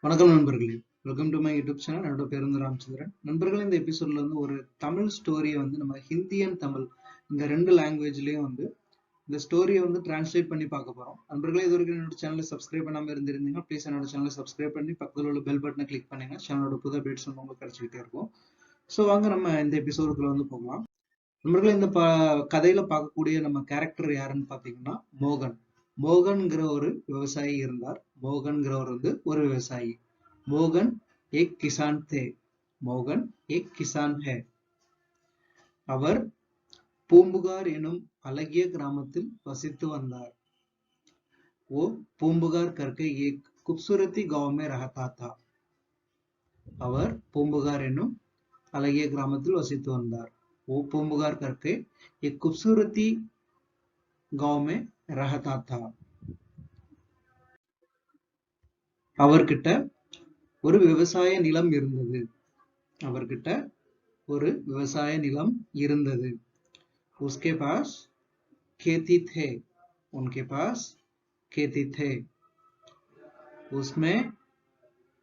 வணக்கம் நண்பர்களே, welcome to my YouTube channel. என்னோட பேர் வந்து ராமச்சந்திரன். நண்பர்களே, இந்த எபிசோட்ல வந்து ஒரு தமிழ் ஸ்டோரியை வந்து நம்ம ஹிந்தி அண்ட் தமிழ் இந்த ரெண்டு லாங்குவேஜ்லயும் வந்து இந்த ஸ்டோரியை வந்து டிரான்ஸ்லேட் பண்ணி பார்க்க போறோம். நண்பர்களே, இது வரைக்கும் என்னோட சேனலை சப்ஸ்கிரைப் பண்ணாம இருந்திருந்தீங்க, ப்ளீஸ் என்னோட சேனலை சப்ஸ்கிரைப் பண்ணி பக்கத்தில் உள்ள பெல் பட்டனை கிளிக் பண்ணுங்க. சேனலோட புது அப்டேட்ஸ் வந்து உங்களுக்கு கிடைச்சிக்கிட்டே இருக்கும். ஸோ வாங்க நம்ம இந்த எபிசோடுக்குள்ள வந்து போகலாம். நண்பர்களே, இந்த கதையில பார்க்கக்கூடிய நம்ம கேரக்டர் யாருன்னு பார்த்தீங்கன்னா மோகன். மோகன்கிற ஒரு விவசாயி இருந்தார். மோகன்கிறவர் வந்து ஒரு விவசாயி. मोगन एक किसान थे. मोगन एक किसान है. அவர் பூம்புகார் எனும் அழகிய கிராமத்தில் வசித்து வந்தார். वो पूंबुगार करके एक खूबसूरती गांव में रहता था. அவர் பூம்புகார் எனும் அழகிய கிராமத்தில் வசித்து வந்தார். वो पूंबुगार करके एक खूबसूरती गांव में रहता था. அவர்கிட்ட ஒரு விவசாய நிலம் இருந்தது. அவர்கிட்ட ஒரு விவசாய நிலம் இருந்தது. उसके पास खेती थे. उनके पास खेती थे. उसमें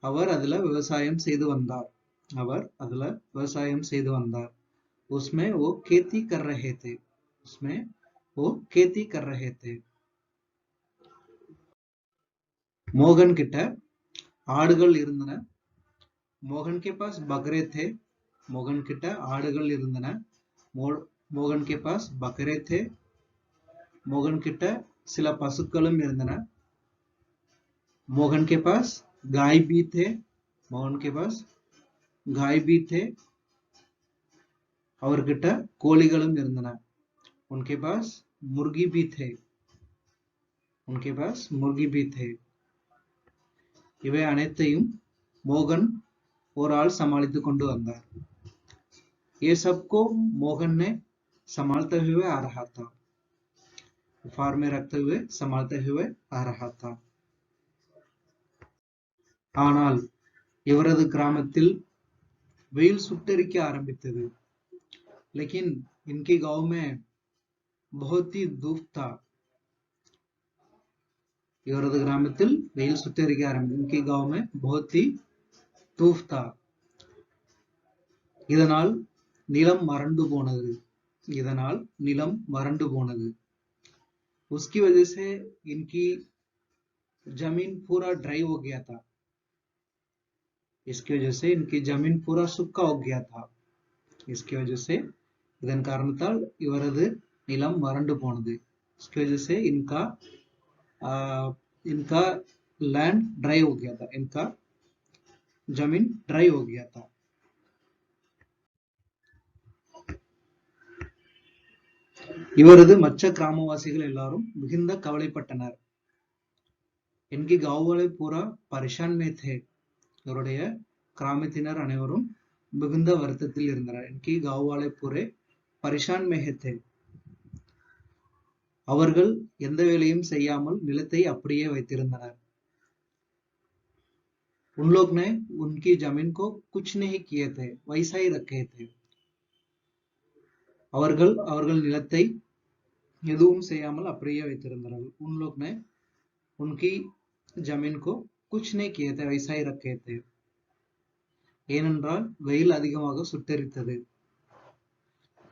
அவர் அதுல விவசாயம் செய்து வந்தார். அவர் அதுல விவசாயம் செய்து வந்தார். उसमें वो खेती कर रहे थे. उसमें वो खेती कर रहे थे. மோகன் கிட்ட ஆடுகள் இருந்தன. மோகன் के पास बकरे थे. மோகன் கிட்ட ஆடுகள் இருந்தன. மோகன் के पास बकरे थे. மோகன் கிட்ட சில பசுக்களும் இருந்தன. मोहन के पास गाय भी थे. मोहन के पास गाय भी थे. அவர்கிட்ட கோழிகளும் இருந்தன. उनके पास मुर्गी भी थे. उनके पास मुर्गी भी थे. இவை அனைத்தையும் மோகன் ஒரு ஆள் சமாளித்துக் கொண்டு வந்தார். ये सबको मोहन ने संभालते हुए आ रहा था. फार्म में रखते हुए संभालते हुए आ रहा था. ஆனால் இவரது கிராமத்தில் வெயில் சுட்டெரிக்க ஆரம்பித்தது. लेकिन इनके गांव में बहुत ही धूप था. இவரது கிராமத்தில் வெயில் சுட்டெரிக்க ஆரம்பித்தது. इनके गांव में बहुत ही धूप था. இதனால் நிலம் வறண்டு போனது. இதனால் நிலம் வறண்டு போனது. उसकी वजह से इनकी जमीन पूरा ड्राई हो गया था. इसकी वजह से इनकी जमीन पूरा सूखा हो गया था. इसकी वजह से இதன் காரணத்தால் இவரது நிலம் வறண்டு போனது. इसकी वजह से इनका लैंड ड्राई हो गया था. इनका जमीन ड्राई हो गया था. இவரது மற்ற கிராமவாசிகள் எல்லாரும் மிகுந்த கவலைப்பட்டனர். इनके गांव वाले पूरा परेशान में थे. இவருடைய கிராமத்தினர் அனைவரும் மிகுந்த வருத்தத்தில் இருந்தனர். इनके गांव वाले पूरे परेशान में थे. அவர்கள் எந்த வேலையும் செய்யாமல் நிலத்தை அப்படியே வைத்திருந்தனர். उन लोग ने उनकी जमीन को कुछ नहीं किए थे, वैसा ही रखे थे. அவர்கள் நிலத்தை எதுவும் செய்யாமல் அப்படியே வைத்திருந்தார்கள். उन लोग ने उनकी जमीन को कुछ नहीं किए थे, वैसा ही रखे थे. ஏனென்றால் வெயில் அதிகமாக சுட்டெரித்தது.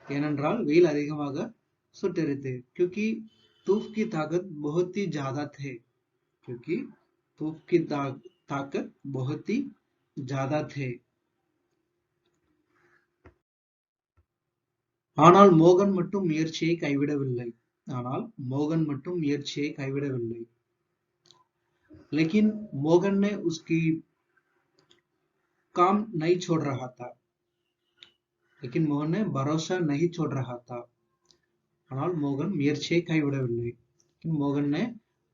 ஏனென்றால் வெயில் அதிகமாக சுட்டெரித்தது. क्योंकि धूप की ताकत बहुत ही ज्यादा थे. क्योंकि धूप की ताकत बहुत ही ज्यादा थे. ஆனால் மோகன் மட்டும் முயற்சியை கைவிடவில்லை. ஆனால் மோகன் மட்டும் முயற்சியை கைவிடவில்லை. लेकिन मोगन ने उसकी काम नहीं छोड़ रहा था. लेकिन मोहन ने भरोसा नहीं छोड़ रहा था. ஆனால் மோகன் முயற்சியை கைவிடவில்லை. மோகன் ने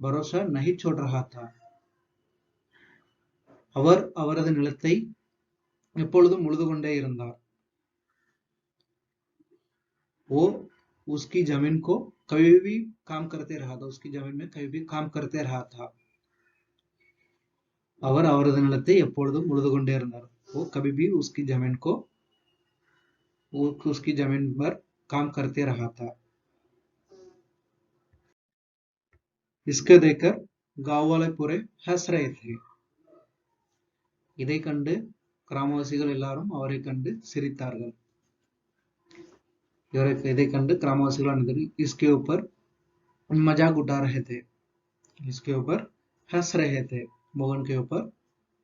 भरोसा नहीं छोड़ रहा था. அவர் அவரது நிலத்தை எப்பொழுதும் உழுது கொண்டே இருந்தார். वो उसकी जमीन को कभी भी काम करते रहा था. उसकी जमीन में कभी भी काम करते रहा था. அவர் அவரது நிலத்தை எப்பொழுதும் உழுது கொண்டே இருந்தார். वो कभी भी उसकी जमीन को उसकी जमीन पर काम करते रहा था. इसको देखकर गांव वाले पूरे हंस रहे थे. இதை கண்டு கிராமவாசிகள் எல்லாரும் அவரை கண்டு சிரித்தார்கள். இதை கண்டு கிராமவாசிகள் इसके ऊपर मजाक उड़ा रहे थे. इसके ऊपर हंस रहे थे. मोहन के ऊपर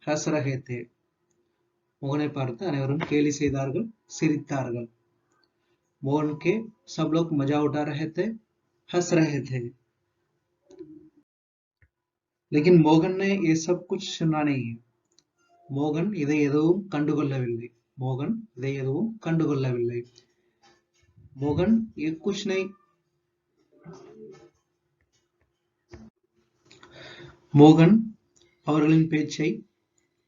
हंस रहे थे. मोहனை பார்த்து அனைவரும் கேலி செய்தார்கள், சிரித்தார்கள். मोहन के सब लोग मजा उठा रहे थे, हंस रहे थे. लेकिन मोहन ने ये सब कुछ सुना नहीं है. மோகன் இதை எதுவும் கண்டுகொள்ளவில்லை. மோகன் இதை எதுவும் கண்டுகொள்ளவில்லை. மோகன் ये कुछ नहीं. மோகன் அவர்களின் பேச்சை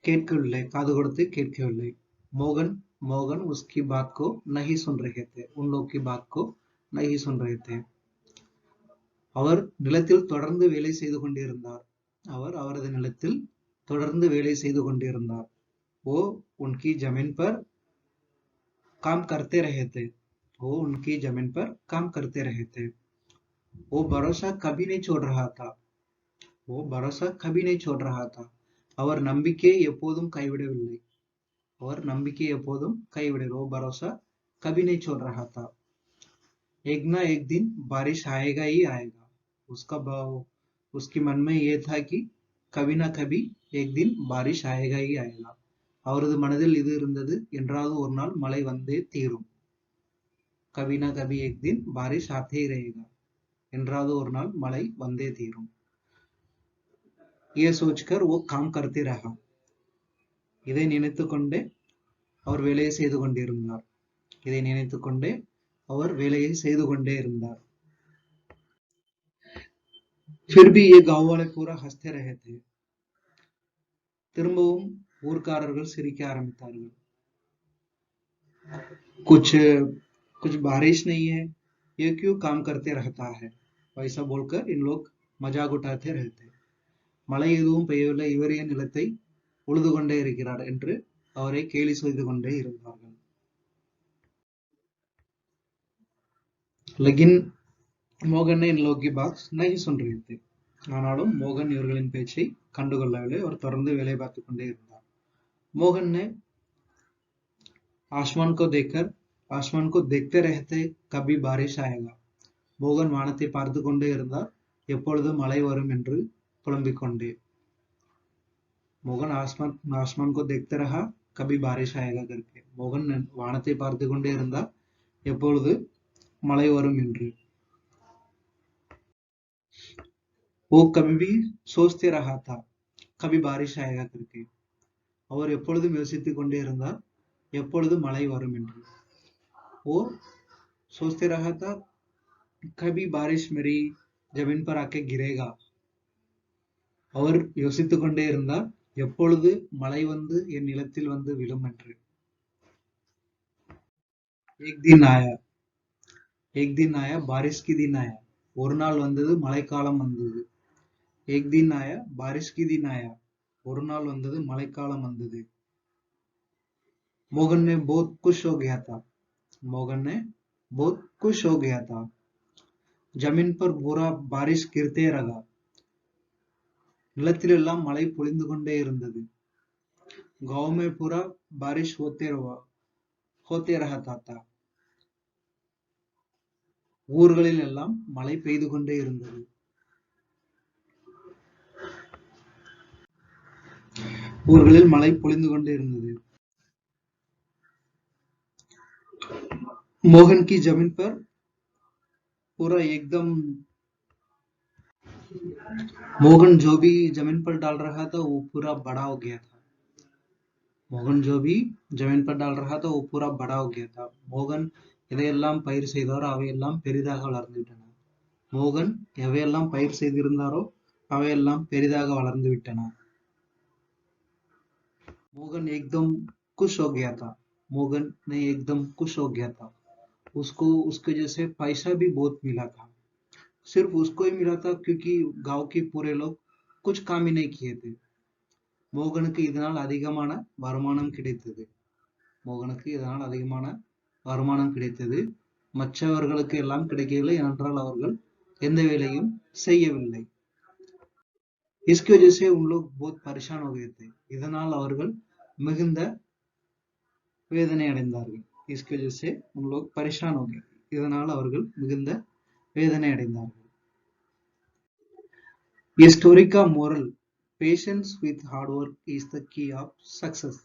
கேட்கவில்லை, காது கொடுத்து கேட்கவில்லை. மோகன் மோகன் उसकी बात को नहीं सुन रहे थे. उन लोग की बात को नहीं सुन रहे थे. அவர் நிலத்தில் தொடர்ந்து வேலை செய்து கொண்டிருந்தார். அவர் அவரது நிலத்தில் தொடர்ந்து வேலை செய்து கொண்டிருந்தார். वो उनकी जमीन पर काम करते रहे थे. वो उनकी जमीन पर काम करते रहे थे. वो भरोसा कभी नहीं छोड़ रहा था. वो भरोसा कभी नहीं छोड़ रहा था. அவர் நம்பிக்கை எப்போதும் கைவிடவில்லை. அவர் நம்பிக்கை எப்போதும் கைவிடவில்லை. वो भरोसा कभी नहीं छोड़ रहा था. एक ना एक दिन बारिश आएगा ही आएगा. उसकी मन में ये था कि कभी ना कभी एक दिन बारिश आएगा ही आएगा. அவரது மனதில் இது இருந்தது, என்றாவது ஒரு நாள் மழை வந்தே தீரும். कभी ना कभी एक दिन बारिश आते ही रहेगा. என்றாவது ஒரு நாள் மழை வந்தே தீரும். ये सोचकर वो काम करते रहा. இதை நினைத்துக்கொண்டே அவர் வேலையை செய்து கொண்டிருந்தார். இதை நினைத்துக்கொண்டே அவர் வேலையை செய்து கொண்டே இருந்தார். फिर भी ये गांव वाले पूरा हंसते रहे थे. திரும்பவும் ஊர்க்காரர்கள் சிரிக்க ஆரம்பித்தார்கள். कुछ कुछ बारिश नहीं है, ये क्यों काम करते रहता है. वैसा बोलकर इन लोग मजाक उठाते रहते. மழை எதுவும் பெய்யவில்லை, இவர் ஏன் நிலத்தை உழுது கொண்டே இருக்கிறார் என்று அவரை கேலி செய்து கொண்டே இருந்தார்கள். लेकिन மோகன் इन लोग की बात नहीं सुन रहे थे. ஆனாலும் மோகன் இவர்களின் பேச்சை கண்டுகொள்ளவில்லை. அவர் தொடர்ந்து வேலை பார்த்துக் கொண்டே இருந்தார். மோகன் ने आसमान को देखते रहते, कभी बारिश आएगा. மோகன் வானத்தை பார்த்து கொண்டே இருந்தார், எப்பொழுது மழை வரும் என்று புலம்பிக் கொண்டே. மோகன் आसमान को देखते रहा, कभी बारिश आएगा करके. மோகன் வானத்தை பார்த்து கொண்டே இருந்தார், எப்பொழுது மழை வரும் என்று. वो कभी भी सोचते रहा था, कभी बारिश आएगा करके. அவர் எப்பொழுதும் யோசித்துக் கொண்டே இருந்தார், எப்பொழுது மழை வரும் என்று. वो सोचते रहा था, कभी बारिश मेरी जमीन पर आके गिरेगा. அவர் யோசித்துக் கொண்டே இருந்தார், எப்பொழுது மழை வந்து என் நிலத்தில் வந்து விழும் என்று. एक दिन आया बारिश की दिन आया. ஒரு நாள் வந்தது, மழைக்காலம் வந்தது. एक दिन आया बारिश की दिन आया. ஒரு நாள் வந்தது, மழைக்காலம் வந்தது. मोहन ने बहुत खुश हो गया था. मोहन ने बहुत खुश हो गया था. जमीन पर पूरा बारिश गिरते रहा. நிலத்திலெல்லாம் மழை பொழிந்து கொண்டே இருந்தது. गांव में पूरा बारिश होते रहता था. ஊர்களில் எல்லாம் மழை பெய்து கொண்டே இருந்தது. ஊர்களில் மழை பொழிந்து கொண்டே இருந்தது. मोहन की जमीन पर पूरा एकदम, मोहन जो भी जमीन पर डाल रहा था वो पूरा बड़ा हो गया था. मोहन जो भी जमीन पर डाल रहा था वो पूरा बड़ा हो गया था. मोहन எதையெல்லாம் பயிர் செய்தாரோ அவையெல்லாம் பெரிதாக வளர்ந்து விட்டன. மோகன் எவையெல்லாம் பயிர் செய்திருந்தாரோ அவையெல்லாம் பெரிதாக வளர்ந்து விட்டன. मोहन एकदम खुश हो गया था. मोहन ने एकदम खुश हो गया था. उसको उसके जैसे पैसा भी बहुत मिला था. सिर्फ उसको ही मिला था क्योंकि गांव के पूरे लोग कुछ काम ही नहीं किए थे. மோகனுக்கு இதனால் அதிகமான வருமானம் கிடைத்தது. மோகனுக்கு இதனால் அதிகமான வருமானம் கிடைத்தது. மற்றவர்களுக்கு எல்லாம் கிடைக்கவில்லை, ஏனென்றால் அவர்கள் எந்த வேலையும் செய்யவில்லை. इसकी वजह से उन लोग बहुत परेशान हो गए थे. இதனால் அவர்கள் மிகுந்த வேதனை அடைந்தார்கள். इसकी वजह से उन लोग परेशान हो गए. இதனால் அவர்கள் மிகுந்த வேதனை அடைந்தார்கள். A story का moral: patience with hard work is the key of success.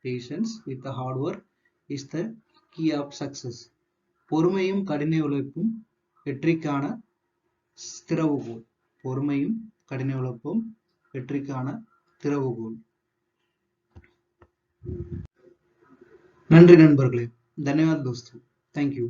Patience with the hard work is the key of success. பொறுமையும் கடின உழைப்பும் வெற்றிக்கான திறவுகோல். பொறுமையும் கடின உழைப்பும் வெற்றிக்கான திறவுகோல். நன்றி நண்பர்களே. धन्यवाद दोस्तों. Thank you.